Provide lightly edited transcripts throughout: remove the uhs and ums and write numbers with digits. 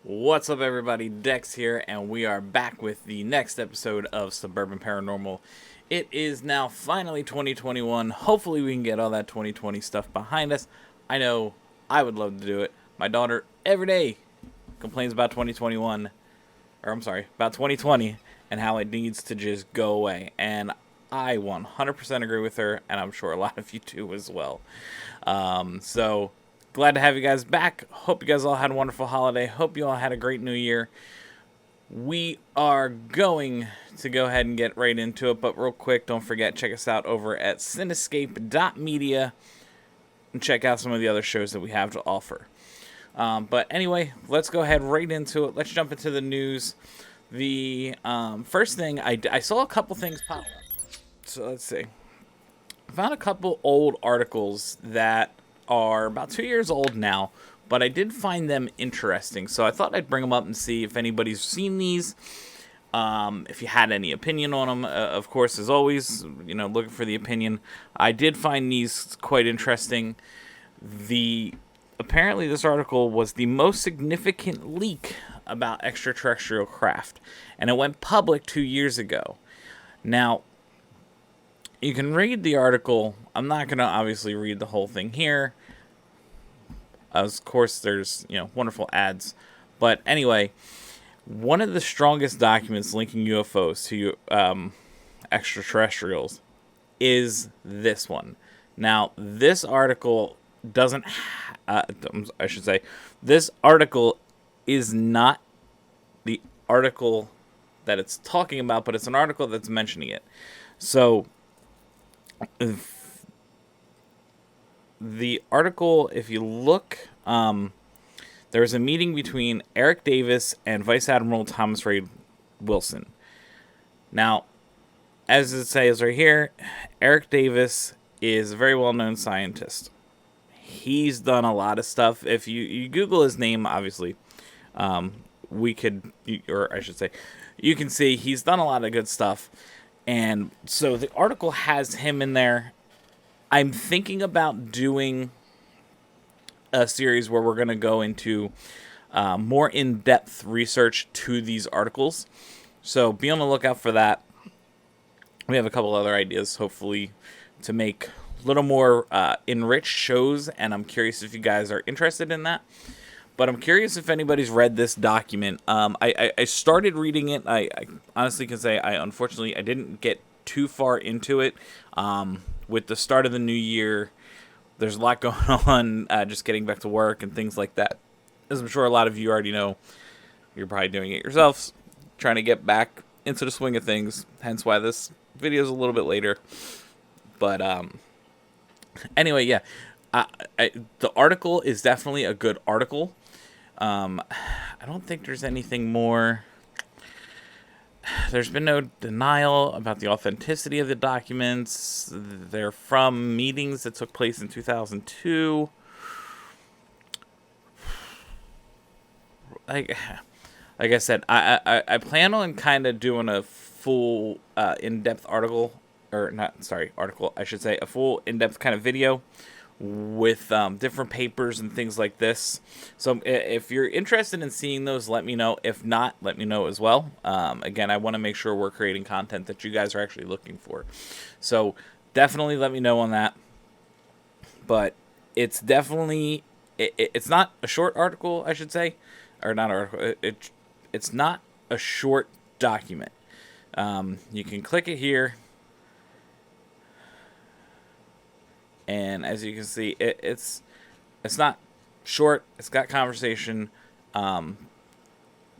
What's up, everybody? Dex here, and we are back with the next episode of Suburban Paranormal. It is now finally 2021. Hopefully we can get all that 2020 stuff behind us. I know I would love to do it. My daughter every day complains about 2021, or I'm sorry, about 2020 and how it needs to just go away. And I 100% agree with her, and I'm sure a lot of you do as well. So glad to have you guys back. Hope you guys all had a wonderful holiday. Hope you all had a great new year. We are going to go ahead and get right into it, but real quick, don't forget, check us out over at Cinescape.media and check out some of the other shows that we have to offer. But anyway, let's go ahead right into it. Let's jump into the news. The first thing, I saw a couple things pop up. So let's see. I found a couple old articles that are about 2 years old now, but I did find them interesting, so I thought I'd bring them up and see if anybody's seen these, if you had any opinion on them. Of course, as always, looking for the opinion. I did find these quite interesting. Apparently this article was the most significant leak about extraterrestrial craft, and it went public 2 years ago. Now, you can read the article. I'm not going to obviously read the whole thing here. Of course, there's, wonderful ads. But anyway, one of the strongest documents linking UFOs to extraterrestrials is this one. Now, this article doesn't... I should say, this article is not the article that it's talking about, but it's an article that's mentioning it. So the article, if you look, there was a meeting between Eric Davis and Vice Admiral Thomas Ray Wilson. Now, as it says right here, Eric Davis is a very well-known scientist. He's done a lot of stuff. If you Google his name, obviously, you can see he's done a lot of good stuff. And so the article has him in there. I'm thinking about doing a series where we're going to go into more in-depth research to these articles. So be on the lookout for that. We have a couple other ideas, hopefully, to make a little more enriched shows, and I'm curious if you guys are interested in that. But I'm curious if anybody's read this document. I started reading it. I honestly can say unfortunately I didn't get too far into it. With the start of the new year, there's a lot going on, just getting back to work and things like that. As I'm sure a lot of you already know, you're probably doing it yourselves, trying to get back into the swing of things, hence why this video is a little bit later. But anyway, yeah, the article is definitely a good article. I don't think there's anything more. There's been no denial about the authenticity of the documents. They're from meetings that took place in 2002. Like I said, I plan on kind of doing a full in-depth article, I should say, a full in-depth kind of video with different papers and things like this. So if you're interested in seeing those, let me know. If not, let me know as well. Again, I want to make sure we're creating content that you guys are actually looking for. So definitely let me know on that. But it's definitely, it's not a short article, I should say. Or not article. It's not a short document. You can click it here. And as you can see, it's not short. It's got conversation.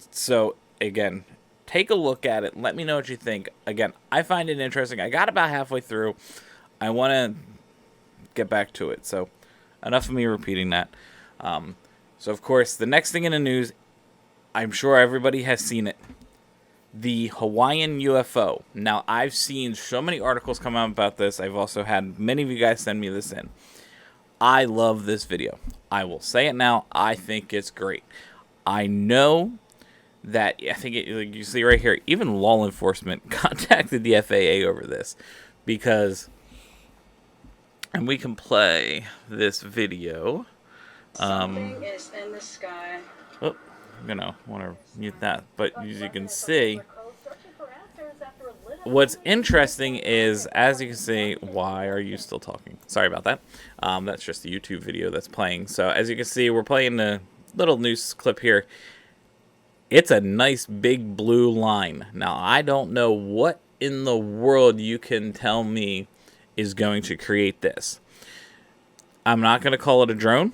So, again, take a look at it. Let me know what you think. Again, I find it interesting. I got about halfway through. I want to get back to it. So, enough of me repeating that. So, of course, the next thing in the news, I'm sure everybody has seen it. The Hawaiian UFO. Now, I've seen so many articles come out about this. I've also had many of you guys send me this in. I love this video. I will say it now. I think it's great. I know that, I think like you see right here, even law enforcement contacted the FAA over this because, and we can this video. Something is in the sky. Oh, want to mute that. But as you can see, what's interesting is, as you can see, why are you still talking? Sorry about that. That's just a YouTube video that's playing. So as you can see, we're playing the little news clip here. It's a nice big blue line. Now, I don't know what in the world you can tell me is going to create this. I'm not going to call it a drone.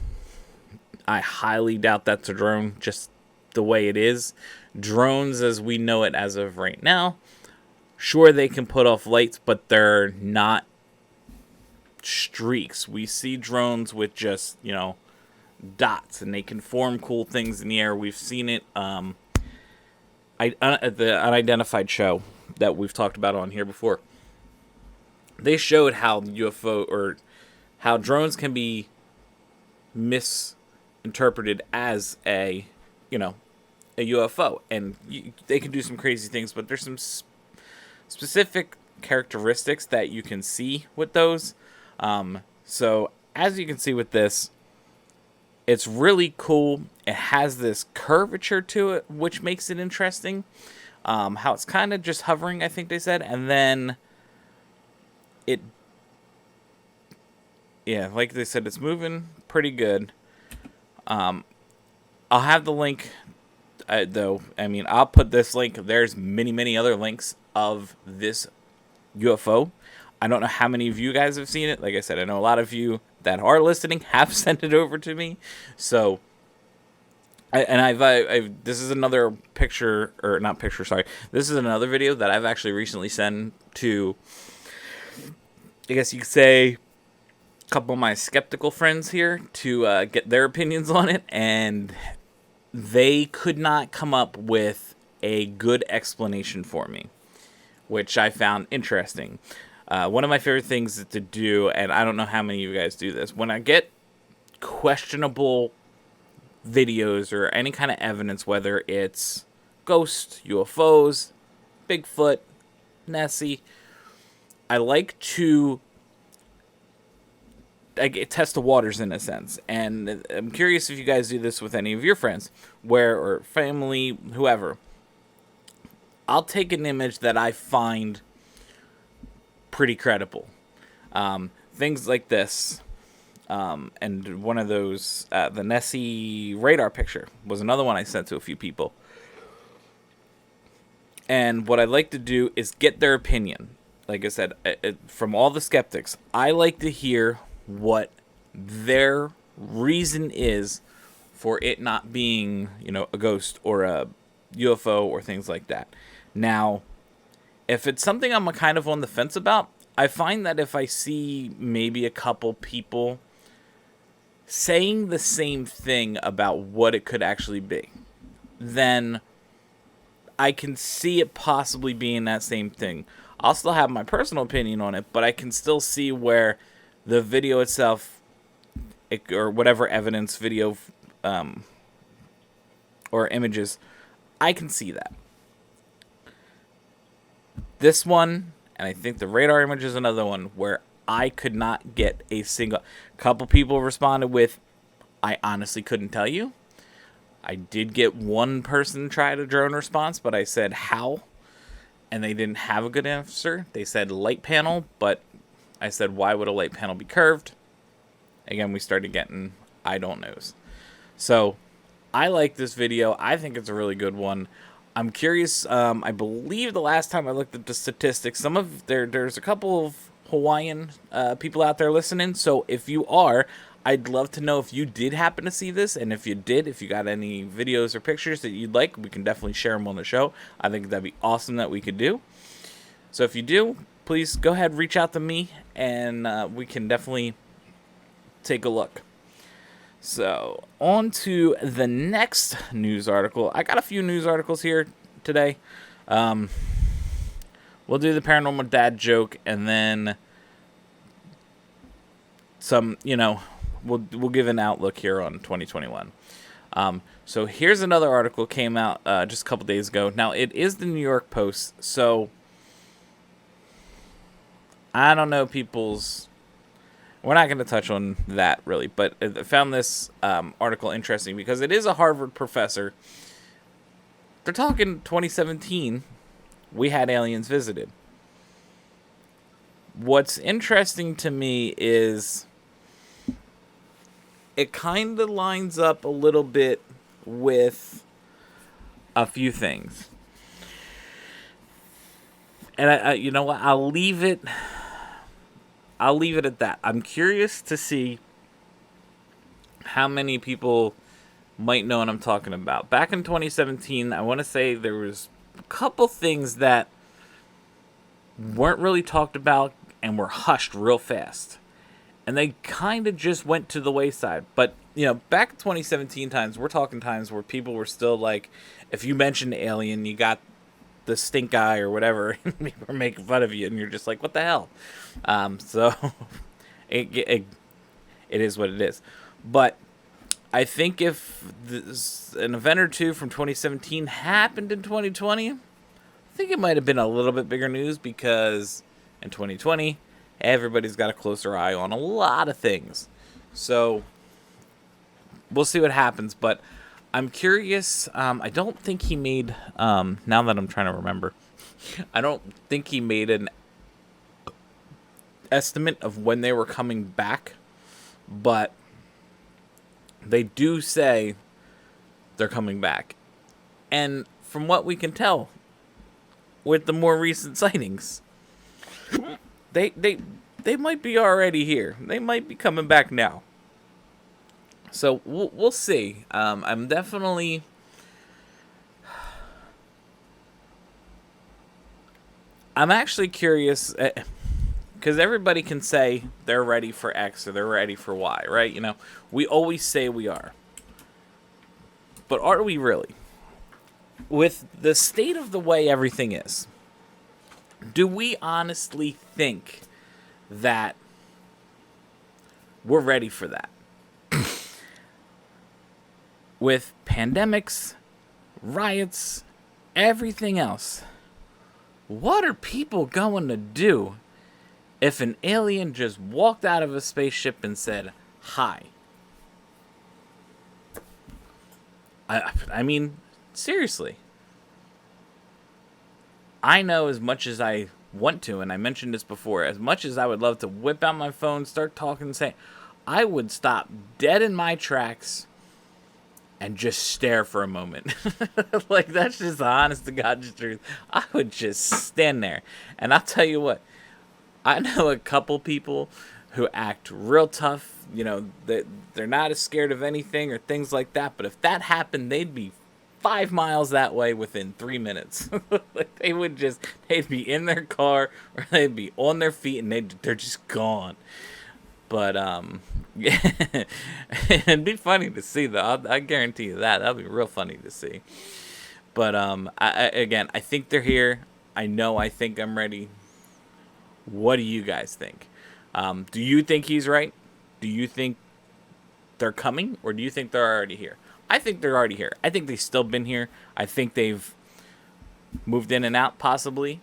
I highly doubt that's a drone, just the way it is. Drones, as we know it as of right now, sure, they can put off lights, but they're not streaks. We see drones with just, dots, and they can form cool things in the air. We've seen it at the Unidentified show that we've talked about on here before. They showed how UFO, or how drones can be misinterpreted as a UFO, and they can do some crazy things, but there's some specific characteristics that you can see with those. So as you can see with this, it's really cool. It has this curvature to it, which makes it interesting. How it's kind of just hovering, I think they said, and then like they said, it's moving pretty good. I'll have the link, though. I mean, I'll put this link. There's many other links of this UFO. I don't know how many of you guys have seen it. Like I said, I know a lot of you that are listening have sent it over to me. So, this is another picture, or not picture, sorry. This is another video that I've actually recently sent to, I guess you could say, a couple of my skeptical friends here to get their opinions on it, and they could not come up with a good explanation for me, which I found interesting. One of my favorite things to do, and I don't know how many of you guys do this, when I get questionable videos or any kind of evidence, whether it's ghosts, UFOs, Bigfoot, Nessie, I like to test the waters in a sense. And I'm curious if you guys do this with any of your friends, or family, whoever. I'll take an image that I find pretty credible. Things like this. And one of those, the Nessie radar picture was another one I sent to a few people. And what I like to do is get their opinion. Like I said, from all the skeptics, I like to hear what their reason is for it not being, a ghost or a UFO or things like that. Now, if it's something I'm kind of on the fence about, I find that if I see maybe a couple people saying the same thing about what it could actually be, then I can see it possibly being that same thing. I'll still have my personal opinion on it, but I can still see where the video itself, or whatever evidence, video, or images, I can see that. This one, and I think the radar image is another one, where I could not get a single. Couple people responded with, I honestly couldn't tell you. I did get one person try a drone response, but I said, how? And they didn't have a good answer. They said light panel, but I said, why would a light panel be curved? Again, we started getting I don't knows. So I like this video. I think it's a really good one. I'm curious. I believe the last time I looked at the statistics, there's a couple of Hawaiian people out there listening. So if you are, I'd love to know if you did happen to see this, and if you did, if you got any videos or pictures that you'd like, we can definitely share them on the show. I think that'd be awesome that we could do. So if you do, please go ahead, reach out to me, and we can definitely take a look. So, on to the next news article. I got a few news articles here today. We'll do the paranormal dad joke, and then some, we'll give an outlook here on 2021. So here's another article came out just a couple days ago. Now, it is the New York Post, so I don't know people's... We're not going to touch on that, really, but I found this article interesting because it is a Harvard professor. They're talking 2017, we had aliens visited. What's interesting to me is it kind of lines up a little bit with a few things. And I you know what? I'll leave it at that. I'm curious to see how many people might know what I'm talking about. Back in 2017, I want to say there was a couple things that weren't really talked about and were hushed real fast. And they kind of just went to the wayside. But, back in 2017 times, we're talking times where people were still like, if you mentioned alien, you got the stink eye or whatever, and people are making fun of you, and you're just like, what the hell? So, it is what it is. But I think if an event or two from 2017 happened in 2020, I think it might have been a little bit bigger news because in 2020, everybody's got a closer eye on a lot of things. So we'll see what happens. But I'm curious. I don't think he made, now that I'm trying to remember, I don't think he made an estimate of when they were coming back. But they do say they're coming back. And from what we can tell, with the more recent sightings, they might be already here. They might be coming back now. So we'll see. I'm definitely... I'm actually curious, because everybody can say they're ready for X or they're ready for Y, right? We always say we are. But are we really? With the state of the way everything is, do we honestly think that we're ready for that? With pandemics, riots, everything else, what are people going to do if an alien just walked out of a spaceship and said, hi? I mean, seriously. I know as much as I want to, and I mentioned this before, as much as I would love to whip out my phone, start talking and say, I would stop dead in my tracks and just stare for a moment. Like, that's just the honest to God's truth. I would just stand there. And I'll tell you what, I know a couple people who act real tough, that they're not as scared of anything or things like that, but if that happened, they'd be 5 miles that way within 3 minutes. Like, they'd be in their car or they'd be on their feet and they're just gone. But it'd be funny to see though. I guarantee you that'd be real funny to see. But I think they're here. I think I'm ready. What do you guys think? Do you think he's right? Do you think they're coming, or do you think they're already here? I think they're already here. I think they've still been here. I think they've moved in and out, possibly.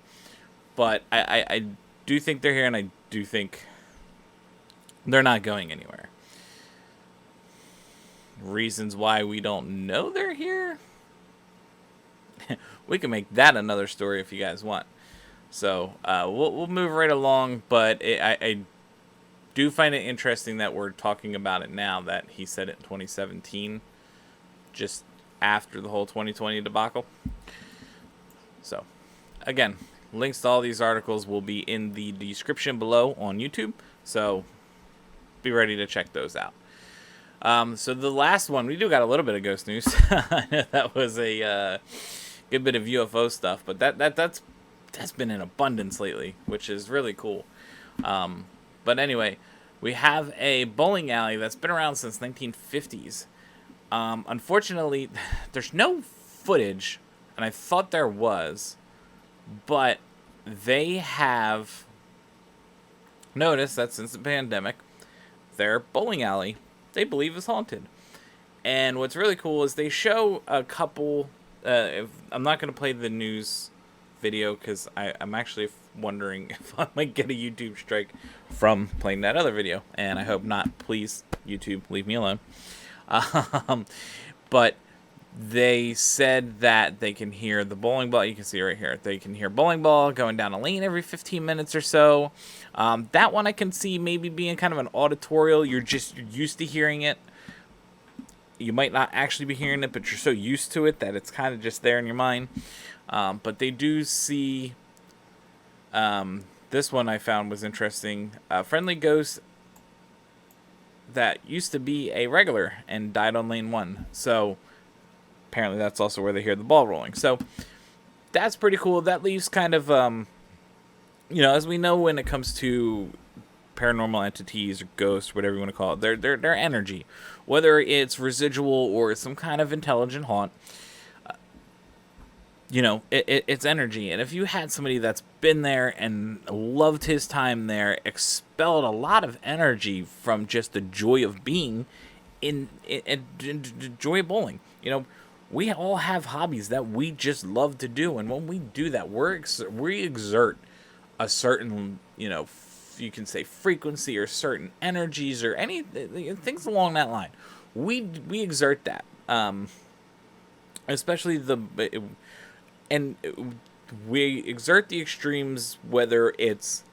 But I do think they're here, and I do think they're not going anywhere. Reasons why we don't know they're here? We can make that another story if you guys want. So we'll move right along, but I do find it interesting that we're talking about it now, that he said it in 2017, just after the whole 2020 debacle. So, again, links to all these articles will be in the description below on YouTube, so be ready to check those out. So the last one, we do got a little bit of ghost news. That was a good bit of UFO stuff, but that's been in abundance lately, which is really cool. But anyway, We have a bowling alley that's been around since 1950s. Unfortunately, there's no footage, and I thought there was, but they have noticed that since the pandemic, their bowling alley, they believe, is haunted. And what's really cool is they show a couple. I'm not going to play the news video because I'm actually wondering if I might get a YouTube strike from playing that other video. And I hope not. Please, YouTube, leave me alone. But they said that they can hear the bowling ball. You can see it right here. They can hear bowling ball going down a lane every 15 minutes or so. That one I can see maybe being kind of an auditorial. You're used to hearing it. You might not actually be hearing it, but you're so used to it that it's kind of just there in your mind. But they do see... this one I found was interesting. A friendly ghost that used to be a regular and died on lane 1. So apparently that's also where they hear the ball rolling. So that's pretty cool. That leaves kind of, as we know when it comes to paranormal entities or ghosts, whatever you want to call it, their energy, whether it's residual or some kind of intelligent haunt, it's energy. And if you had somebody that's been there and loved his time there, expelled a lot of energy from just the joy of being in joy of bowling. We all have hobbies that we just love to do, and when we do that, we exert a certain, you can say frequency or certain energies or any things along that line. We exert that, especially and we exert the extremes, whether it's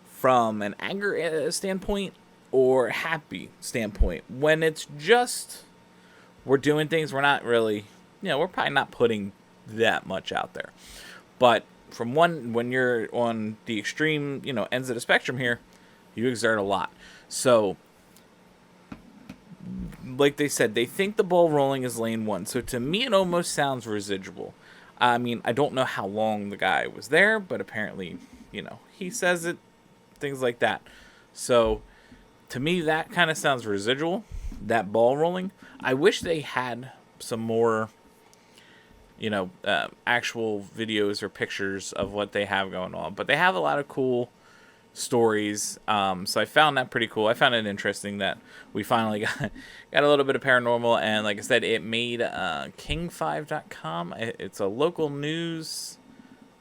from an anger standpoint or happy standpoint. When it's just we're doing things, we're not really, we're probably not putting that much out there. But when you're on the extreme, ends of the spectrum here, you exert a lot. So, like they said, they think the ball rolling is lane 1. So to me, it almost sounds residual. I mean, I don't know how long the guy was there, but apparently, he says it, things like that. So, to me, that kind of sounds residual, that ball rolling. I wish they had some more, actual videos or pictures of what they have going on. But they have a lot of cool stories. So I found that pretty cool. I found it interesting that we finally got a little bit of paranormal. And like I said, it made king5.com. It's a local news.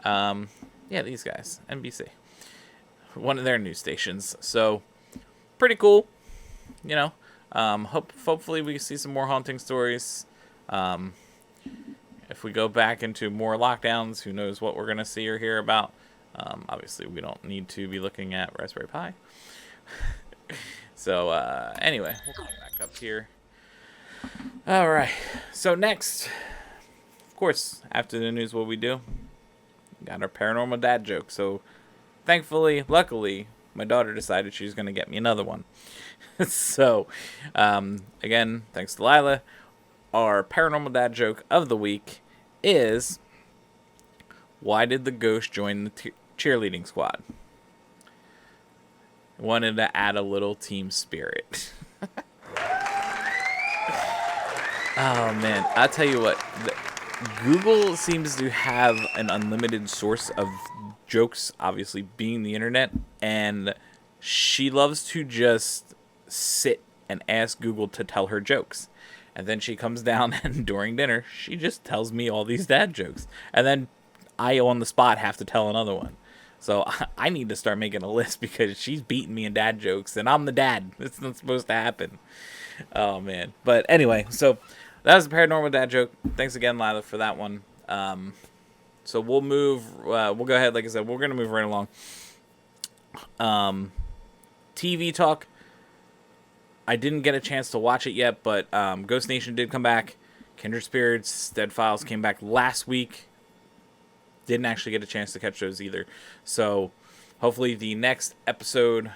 These guys, NBC. One of their news stations. So pretty cool. Hopefully we see some more haunting stories. If we go back into more lockdowns, who knows what we're going to see or hear about. Obviously, we don't need to be looking at Raspberry Pi. So, anyway, we'll come back up here. All right. So, next, of course, after the news, what we do? Got our paranormal dad joke. So, luckily, my daughter decided she was going to get me another one. So, again, thanks to Lila. Our paranormal dad joke of the week is, why did the ghost join the cheerleading squad? Wanted to add a little team spirit. Oh, man. I'll tell you what. Google seems to have an unlimited source of jokes, obviously being the internet. And she loves to just sit and ask Google to tell her jokes. And then she comes down and during dinner, she just tells me all these dad jokes. And then I, on the spot, have to tell another one. So I need to start making a list because she's beating me in dad jokes, and I'm the dad. It's not supposed to happen. Oh, man. But anyway, so that was the paranormal dad joke. Thanks again, Lila, for that one. So we'll move. We'll go ahead. Like I said, we're going to move right along. TV talk. I didn't get a chance to watch it yet, but Ghost Nation did come back. Kindred Spirits, Dead Files came back last week. Didn't actually get a chance to catch those either. So hopefully the next episode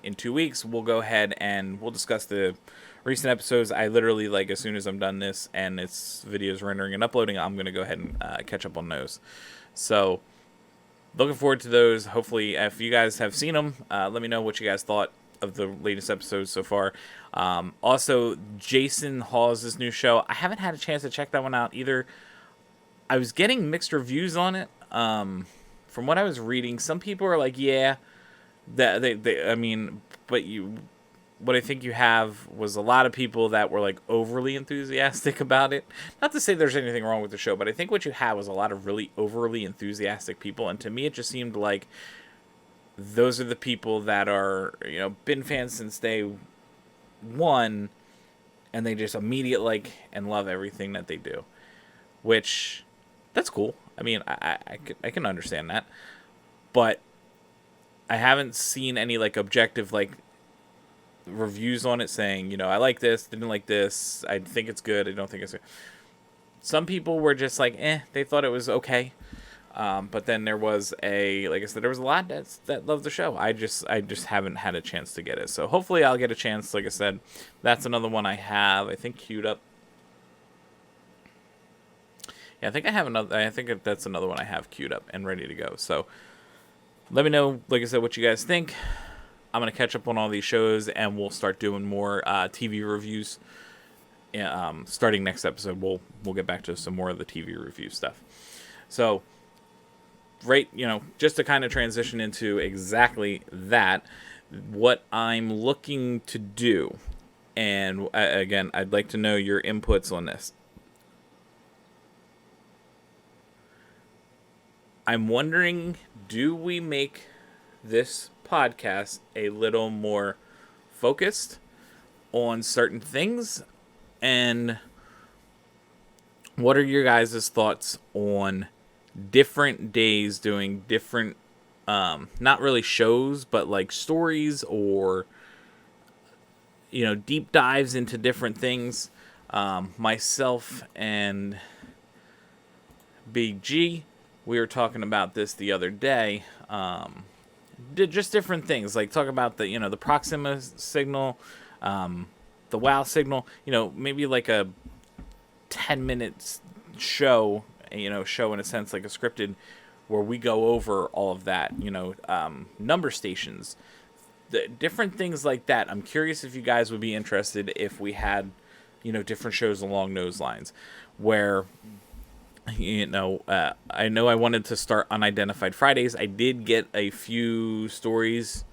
in 2 weeks, we'll go ahead and we'll discuss the recent episodes. I literally, as soon as I'm done this and it's videos rendering and uploading, I'm going to go ahead and catch up on those. So looking forward to those. Hopefully, if you guys have seen them, let me know what you guys thought. of the latest episodes so far. Also, Jason Hawes' new show. I haven't had a chance to check that one out either. I was getting mixed reviews on it. From what I was reading, some people are like, yeah, that I mean, but what I think you have was a lot of people that were like overly enthusiastic about it. Not to say there's anything wrong with the show, but I think what you had was a lot of really overly enthusiastic people, and to me it just seemed like those are the people that are, been fans since day one, and they just immediately like and love everything that they do, which that's cool. I mean, I can understand that, but I haven't seen any like objective like reviews on it saying, I like this, didn't like this, I think it's good, I don't think it's good. Some people were just like, they thought it was okay. But then there was like I said, there was a lot that loved the show. I just haven't had a chance to get it. So hopefully I'll get a chance. Like I said, that's another one I have, I think, queued up. Yeah, I think I have another. I think that's another one I have queued up and ready to go. So let me know, like I said, what you guys think. I'm gonna catch up on all these shows, and we'll start doing more TV reviews. Starting next episode, we'll get back to some more of the TV review stuff. So, right, just to kind of transition into exactly that, what I'm looking to do, and again, I'd like to know your inputs on this. I'm wondering, do we make this podcast a little more focused on certain things? And what are your guys' thoughts on different days doing different, not really shows, but like stories or, deep dives into different things? Myself and Big G, we were talking about this the other day. Just different things, like talk about the, the Proxima signal, the WoW signal, maybe like a 10 minutes show, show in a sense, like a scripted, where we go over all of that, number stations, the different things like that. I'm curious if you guys would be interested if we had, different shows along those lines, where, I know I wanted to start Unidentified Fridays. I did get a few stories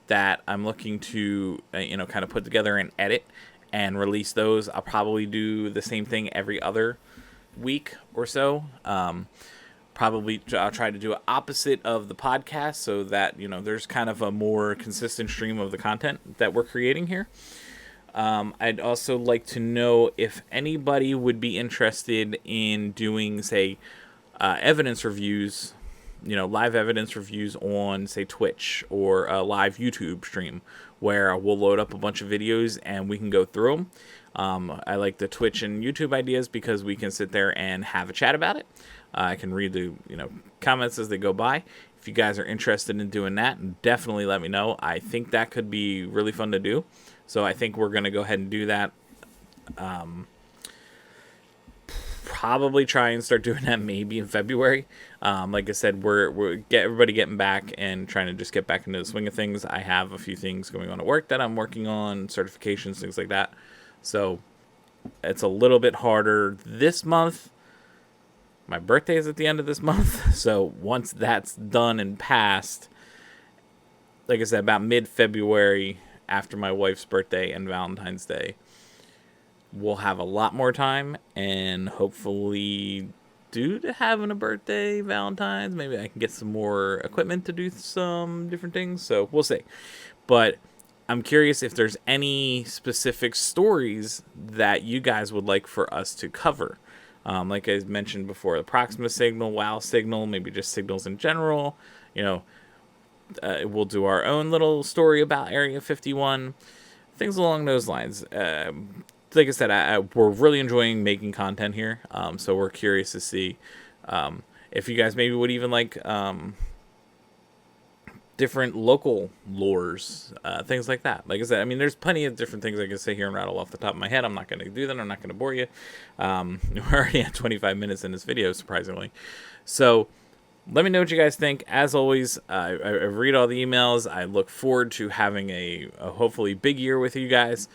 that I'm looking to, kind of put together and edit and release those. I'll probably do the same thing every other week or so. Probably I'll try to do an opposite of the podcast so that, there's kind of a more consistent stream of the content that we're creating here. I'd also like to know if anybody would be interested in doing, say, evidence reviews, live evidence reviews on, say, Twitch or a live YouTube stream where we'll load up a bunch of videos and we can go through them. I like the Twitch and YouTube ideas because we can sit there and have a chat about it. I can read the, comments as they go by. If you guys are interested in doing that, definitely let me know. I think that could be really fun to do. So I think we're going to go ahead and do that. Probably try and start doing that maybe in February. Like I said, we're everybody getting back and trying to just get back into the swing of things. I have a few things going on at work that I'm working on, certifications, things like that. So it's a little bit harder this month. My birthday is at the end of this month. So once that's done and passed, like I said, about mid-February, after my wife's birthday and Valentine's Day, we'll have a lot more time, and hopefully due to having a birthday, Valentine's, maybe I can get some more equipment to do some different things, so we'll see. But I'm curious if there's any specific stories that you guys would like for us to cover. Like I mentioned before, the Proxima signal, WoW signal, maybe just signals in general, we'll do our own little story about Area 51, things along those lines. Like I said, we're really enjoying making content here, so we're curious to see if you guys maybe would even like different local lores, things like that. Like I said, I mean, there's plenty of different things I can say here and rattle off the top of my head. I'm not going to do that. I'm not going to bore you. We're already at 25 minutes in this video, surprisingly. So let me know what you guys think. As always, I read all the emails. I look forward to having a hopefully big year with you guys.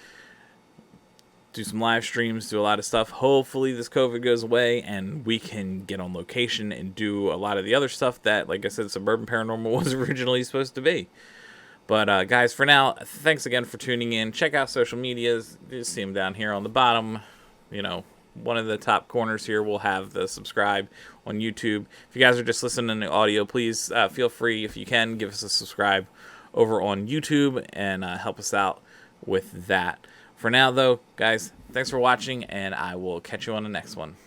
Do some live streams, do a lot of stuff. Hopefully this COVID goes away and we can get on location and do a lot of the other stuff that, like I said, Suburban Paranormal was originally supposed to be. But guys, for now, thanks again for tuning in. Check out social medias. You see them down here on the bottom. You know, one of the top corners here will have the subscribe on YouTube. If you guys are just listening to audio, please feel free, if you can, give us a subscribe over on YouTube and help us out with that. For now, though, guys, thanks for watching, and I will catch you on the next one.